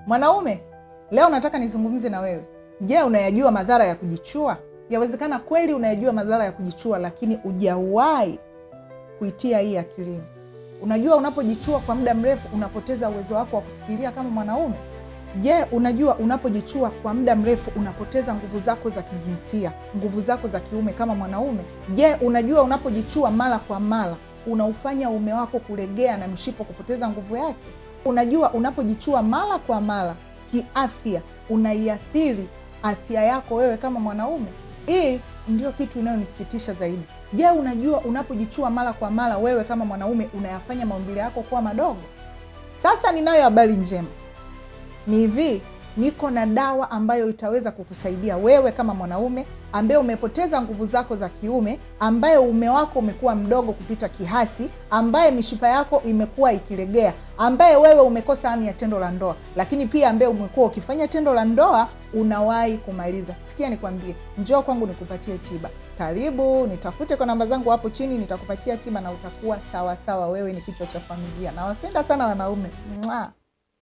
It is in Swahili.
Mwanaume, leo nataka nizungumze na wewe. Je, unayajua madhara ya kujichua? Yawezekana kweli unayajua madhara ya kujichua, lakini hujawahi kuitia hii akilini. Unajua unapojichua kwa muda mrefu unapoteza uwezo wako wa kufikiria kama mwanaume? Je, unajua unapojichua kwa muda mrefu unapoteza nguvu zako za kijinsia, nguvu zako za kiume kama mwanaume? Je, unajua unapojichua mara kwa mara unaufanya uume wako kulegea na mshipo kupoteza nguvu yake? Unajua unapojichua mara kwa mara kiafya unaiathiri afya yako wewe kama mwanaume? Hii ndio kitu inayonisikitisha zaidi. Je, unajua unapojichua mara kwa mara wewe kama mwanaume unayafanya maumbile yako kuwa madogo? Sasa ninayo habari njema. Ni hivi, niko na dawa ambayo itaweza kukusaidia wewe kama mwanaume ambaye umepoteza nguvu zako za kiume, ambaye uume wako umekuwa mdogo kupita kiasi, ambaye mishipa yako imekuwa ikilegea, ambaye wewe umekosa hamu ya tendo la ndoa, lakini pia ambaye umekuwa ukifanya tendo la ndoa unawahi kumaliza. Sikia nikwambie, njoo kwangu nikupatie tiba. Karibu, nitafute kwa namba zangu hapo chini, nitakupatia tiba na utakuwa sawa sawa. Wewe ni kichwa cha familia. Nawapenda sana wanaume. Mwah.